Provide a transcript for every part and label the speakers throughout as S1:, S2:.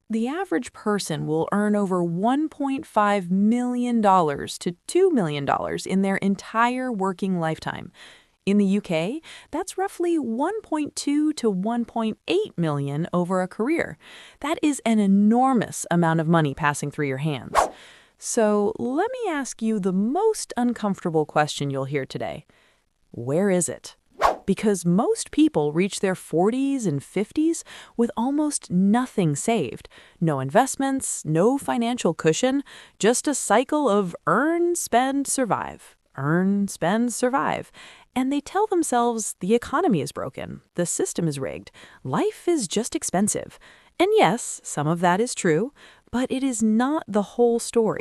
S1: The average person will earn over $1.5 million to $2 million in their entire working lifetime. In the UK, that's roughly 1.2 to 1.8 million over a career. That is an enormous amount of money passing through your hands. So let me ask you the most uncomfortable question you'll hear today. Where is it? Because most people reach their 40s and 50s with almost nothing saved. No investments, no financial cushion, just a cycle of earn, spend, survive. Earn, spend, survive. And they tell themselves the economy is broken, the system is rigged, life is just expensive. And yes, some of that is true, but it is not the whole story.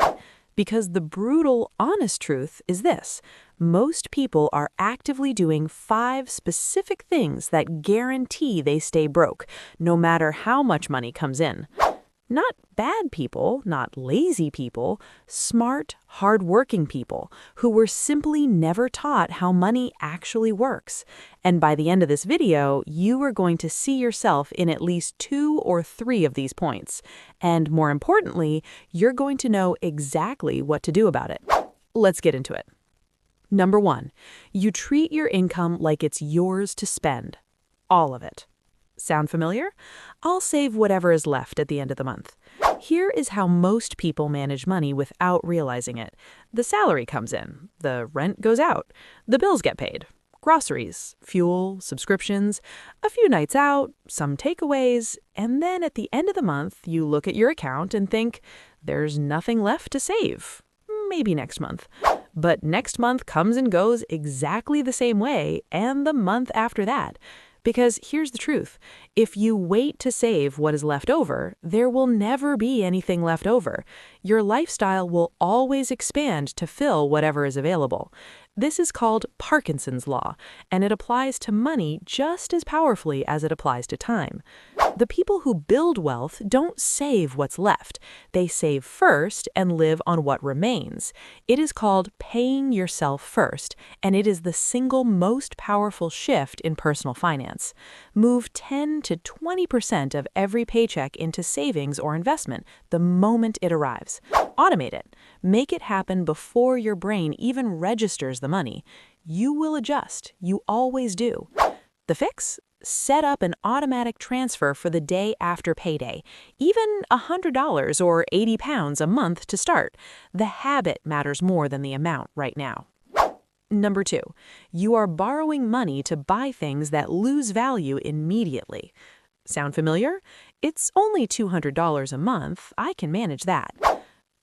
S1: Because the brutal, honest truth is this: most people are actively doing 5 specific things that guarantee they stay broke, no matter how much money comes in. Not bad people, not lazy people, smart, hardworking people who were simply never taught how money actually works. And by the end of this video, you are going to see yourself in at least 2 or 3 of these points. And more importantly, you're going to know exactly what to do about it. Let's get into it. Number 1, you treat your income like it's yours to spend. All of it. Sound familiar? I'll save whatever is left at the end of the month. Here is how most people manage money without realizing it. The salary comes in, the rent goes out, the bills get paid, groceries, fuel, subscriptions, a few nights out, some takeaways, and then at the end of the month, you look at your account and think, there's nothing left to save. Maybe next month. But next month comes and goes exactly the same way, and the month after that. Because here's the truth, if you wait to save what is left over, there will never be anything left over. Your lifestyle will always expand to fill whatever is available. This is called Parkinson's Law, and it applies to money just as powerfully as it applies to time. The people who build wealth don't save what's left. They save first and live on what remains. It is called paying yourself first, and it is the single most powerful shift in personal finance. Move 10 to 20% of every paycheck into savings or investment the moment it arrives. Automate it. Make it happen before your brain even registers the money. You will adjust. You always do. The fix? Set up an automatic transfer for the day after payday, even $100 or £80 a month to start. The habit matters more than the amount right now. Number 2, you are borrowing money to buy things that lose value immediately. Sound familiar? It's only $200 a month. I can manage that.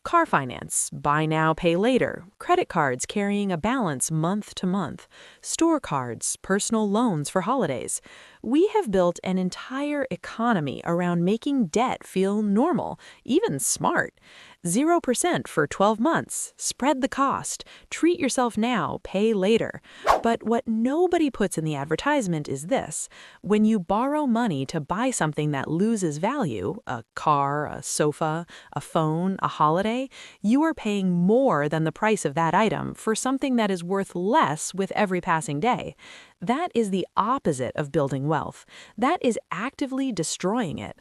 S1: Car finance, buy now, pay later, credit cards carrying a balance month to month, store cards, personal loans for holidays. We have built an entire economy around making debt feel normal, even smart. 0% for 12 months, spread the cost, treat yourself now, pay later. But what nobody puts in the advertisement is this: when you borrow money to buy something that loses value, a car, a sofa, a phone, a holiday, you are paying more than the price of that item for something that is worth less with every passing day. That is the opposite of building wealth. That is actively destroying it.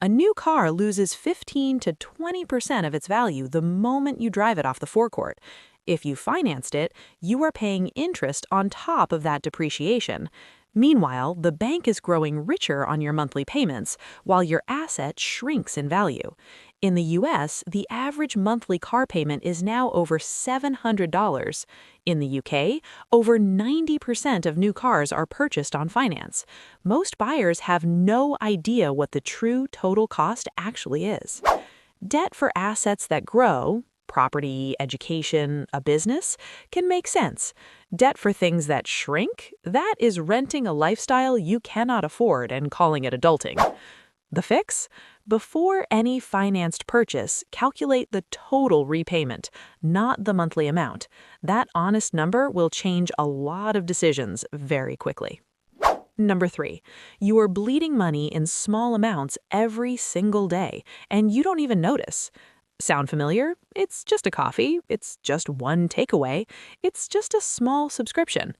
S1: A new car loses 15 to 20% of its value the moment you drive it off the forecourt. If you financed it, you are paying interest on top of that depreciation. Meanwhile, the bank is growing richer on your monthly payments, while your asset shrinks in value. In the US, the average monthly car payment is now over $700. In the UK, over 90% of new cars are purchased on finance. Most buyers have no idea what the true total cost actually is. Debt for assets that grow, property, education, a business, can make sense. Debt for things that shrink, that is renting a lifestyle you cannot afford and calling it adulting. The fix? Before any financed purchase, calculate the total repayment, not the monthly amount. That honest number will change a lot of decisions very quickly. Number 3, you are bleeding money in small amounts every single day, and you don't even notice. Sound familiar? It's just a coffee. It's just one takeaway. It's just a small subscription.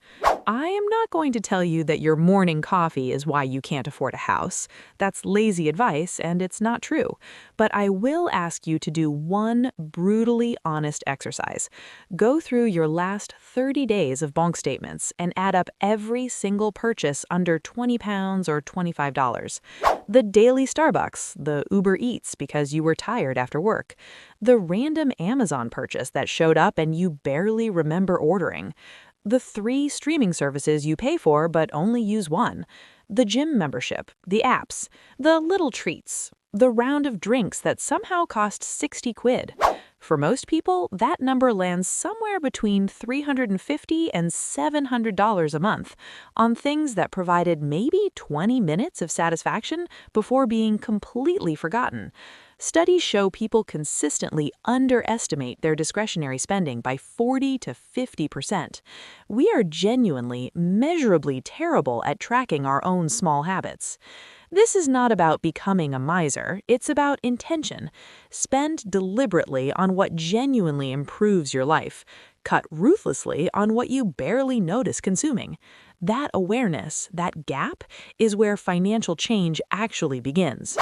S1: I am not going to tell you that your morning coffee is why you can't afford a house. That's lazy advice, and it's not true. But I will ask you to do one brutally honest exercise. Go through your last 30 days of bank statements and add up every single purchase under £20 or $25. The daily Starbucks, the Uber Eats because you were tired after work, the random Amazon purchase that showed up and you barely remember ordering, the 3 streaming services you pay for but only use one, the gym membership, the apps, the little treats, the round of drinks that somehow cost 60 quid. For most people, that number lands somewhere between $350 and $700 a month on things that provided maybe 20 minutes of satisfaction before being completely forgotten. Studies show people consistently underestimate their discretionary spending by 40 to 50%. We are genuinely, measurably terrible at tracking our own small habits. This is not about becoming a miser, it's about intention. Spend deliberately on what genuinely improves your life. Cut ruthlessly on what you barely notice consuming. That awareness, that gap, is where financial change actually begins.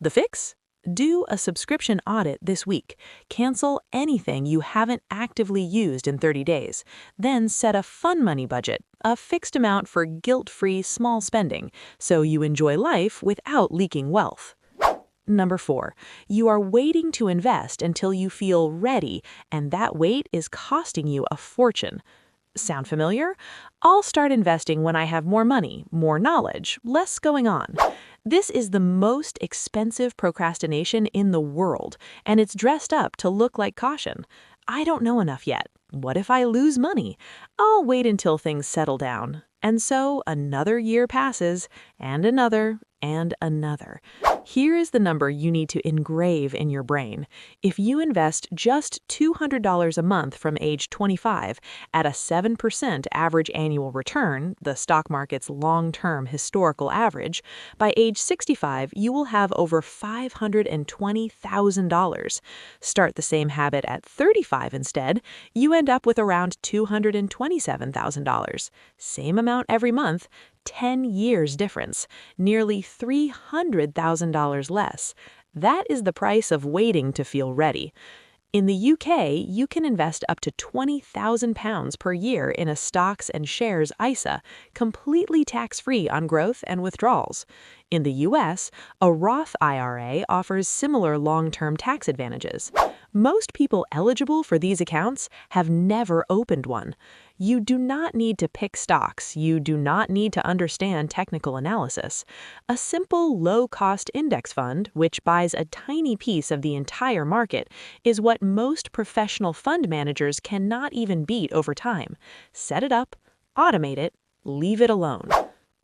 S1: The fix? Do a subscription audit this week. Cancel anything you haven't actively used in 30 days. Then set a fun money budget, a fixed amount for guilt-free small spending, so you enjoy life without leaking wealth. Number 4, you are waiting to invest until you feel ready, and that wait is costing you a fortune. Sound familiar? I'll start investing when I have more money, more knowledge, less going on. This is the most expensive procrastination in the world, and it's dressed up to look like caution. I don't know enough yet. What if I lose money? I'll wait until things settle down. And so another year passes, and another, and another. Here is the number you need to engrave in your brain. If you invest just $200 a month from age 25 at a 7% average annual return, the stock market's long-term historical average, by age 65 you will have over $520,000. Start the same habit at 35 instead, you end up with around $227,000. Same amount every month, 10 years difference, nearly $300,000 less. That is the price of waiting to feel ready. In the UK, you can invest up to £20,000 per year in a stocks and shares ISA, completely tax-free on growth and withdrawals. In the US, a Roth IRA offers similar long-term tax advantages. Most people eligible for these accounts have never opened one. You do not need to pick stocks. You do not need to understand technical analysis. A simple, low-cost index fund, which buys a tiny piece of the entire market, is what most professional fund managers cannot even beat over time. Set it up, automate it, leave it alone.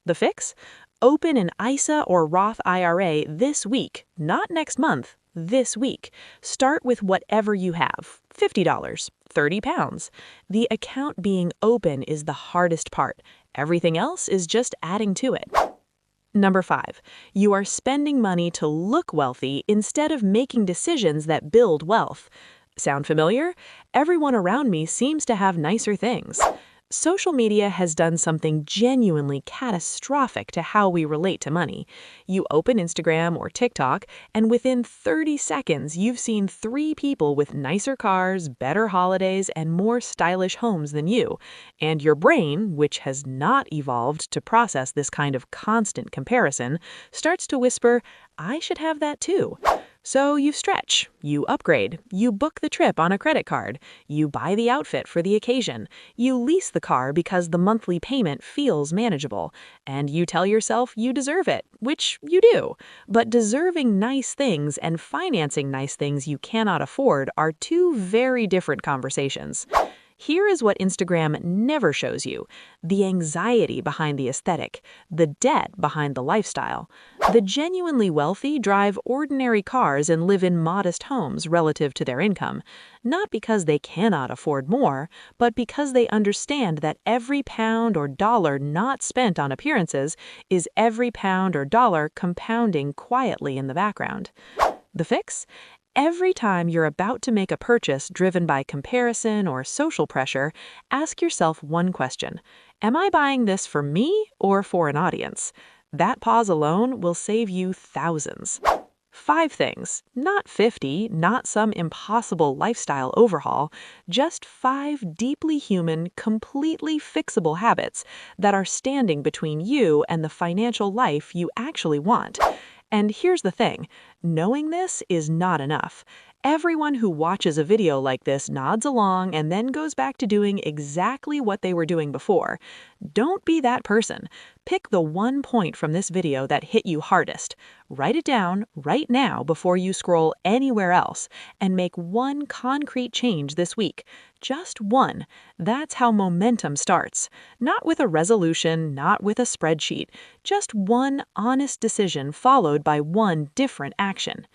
S1: The fix? Open an ISA or Roth IRA this week, not next month. This week. Start with whatever you have, $50, £30. The account being open is the hardest part. Everything else is just adding to it. Number 5, you are spending money to look wealthy instead of making decisions that build wealth. Sound familiar? Everyone around me seems to have nicer things. Social media has done something genuinely catastrophic to how we relate to money. You open Instagram or TikTok, and within 30 seconds, you've seen 3 people with nicer cars, better holidays, and more stylish homes than you. And your brain, which has not evolved to process this kind of constant comparison, starts to whisper, I should have that too. So you stretch, you upgrade, you book the trip on a credit card, you buy the outfit for the occasion, you lease the car because the monthly payment feels manageable, and you tell yourself you deserve it, which you do. But deserving nice things and financing nice things you cannot afford are 2 very different conversations. Here is what Instagram never shows you: the anxiety behind the aesthetic, the debt behind the lifestyle. The genuinely wealthy drive ordinary cars and live in modest homes relative to their income, not because they cannot afford more, but because they understand that every pound or dollar not spent on appearances is every pound or dollar compounding quietly in the background. The fix? Every time you're about to make a purchase driven by comparison or social pressure, ask yourself one question. Am I buying this for me or for an audience? That pause alone will save you thousands. 5 things, not 50, not some impossible lifestyle overhaul, just 5 deeply human, completely fixable habits that are standing between you and the financial life you actually want. And here's the thing, knowing this is not enough. Everyone who watches a video like this nods along and then goes back to doing exactly what they were doing before. Don't be that person. Pick the one point from this video that hit you hardest. Write it down right now before you scroll anywhere else, and make one concrete change this week. Just one. That's how momentum starts. Not with a resolution, not with a spreadsheet. Just one honest decision followed by one different action.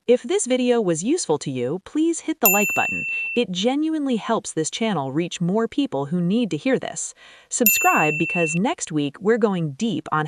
S1: If this video was useful to you, please hit the like button. It genuinely helps this channel reach more people who need to hear this. Subscribe because next week we're going deep on